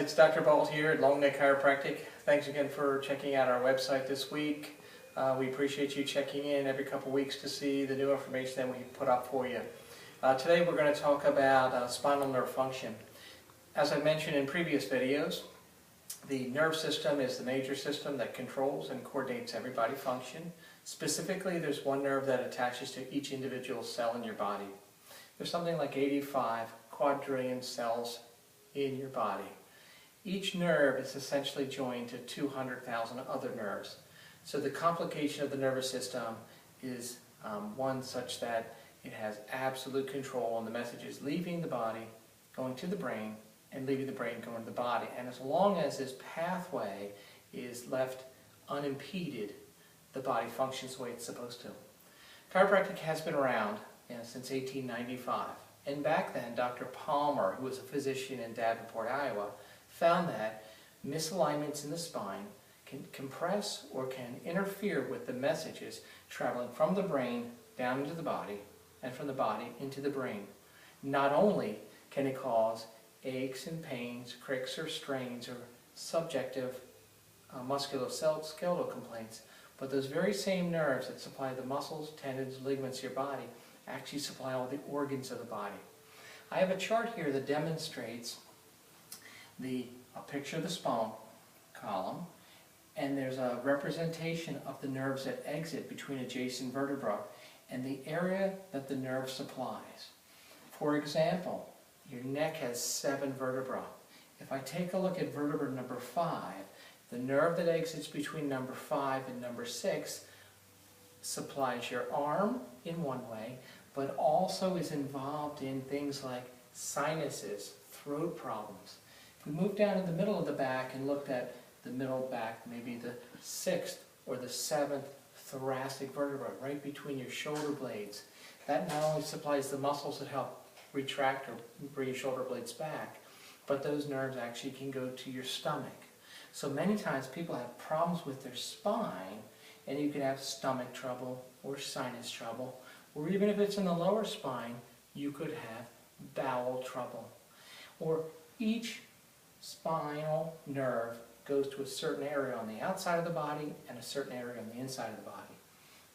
it's Dr. Balt here at Long Neck Chiropractic. Thanks again for checking out our website this week. We appreciate you checking in every couple weeks to see the new information that we put up for you. Today we're going to talk about spinal nerve function. As I mentioned in previous videos, the nerve system is the major system that controls and coordinates every body function. Specifically, there's one nerve that attaches to each individual cell in your body. There's something like 85 quadrillion cells in your body. Each nerve is essentially joined to 200,000 other nerves. So the complication of the nervous system is one such that it has absolute control on the messages leaving the body, going to the brain, and leaving the brain, going to the body. And as long as this pathway is left unimpeded, the body functions the way it's supposed to. Chiropractic has been around since 1895. And back then, Dr. Palmer, who was a physician in Davenport, Iowa, found that misalignments in the spine can compress or can interfere with the messages traveling from the brain down into the body and from the body into the brain. Not only can it cause aches and pains, cricks or strains, or subjective musculoskeletal complaints, but those very same nerves that supply the muscles, tendons, ligaments to your body actually supply all the organs of the body. I have a chart here that demonstrates a picture of the spinal column, and there's a representation of the nerves that exit between adjacent vertebrae and the area that the nerve supplies. For example, your neck has 7 vertebrae. If I take a look at vertebra number 5, the nerve that exits between number 5 and number 6 supplies your arm in one way, but also is involved in things like sinuses, throat problems. If we move down to the middle of the back and looked at the middle back, maybe the 6th or the 7th thoracic vertebra, right between your shoulder blades, that not only supplies the muscles that help retract or bring your shoulder blades back, but those nerves actually can go to your stomach. So many times people have problems with their spine, and you can have stomach trouble or sinus trouble, or even if it's in the lower spine, you could have bowel trouble. Or each spinal nerve goes to a certain area on the outside of the body and a certain area on the inside of the body.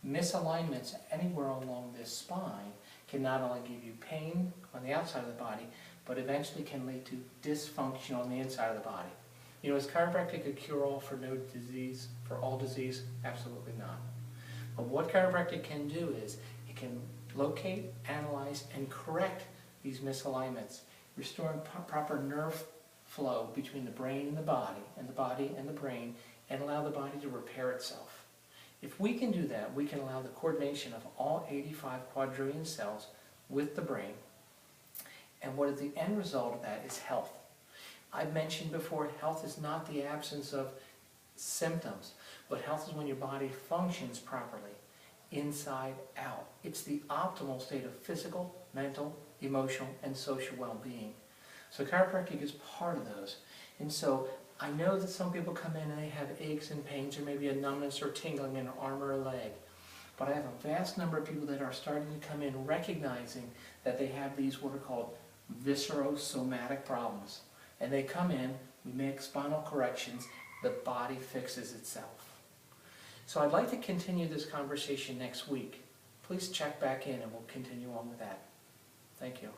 Misalignments anywhere along this spine can not only give you pain on the outside of the body, but eventually can lead to dysfunction on the inside of the body. You know, is chiropractic a cure-all for no disease, for all disease? Absolutely not. But what chiropractic can do is it can locate, analyze, and correct these misalignments, restoring proper nerve flow between the brain and the body and the brain, and allow the body to repair itself. If we can do that, we can allow the coordination of all 85 quadrillion cells with the brain, and what is the end result of that is health. I've mentioned before, health is not the absence of symptoms, but health is when your body functions properly, inside out. It's the optimal state of physical, mental, emotional, and social well-being. So chiropractic is part of those. And so I know that some people come in and they have aches and pains, or maybe a numbness or tingling in an arm or a leg. But I have a vast number of people that are starting to come in recognizing that they have these what are called viscerosomatic problems. And they come in, we make spinal corrections, the body fixes itself. So I'd like to continue this conversation next week. Please check back in and we'll continue on with that. Thank you.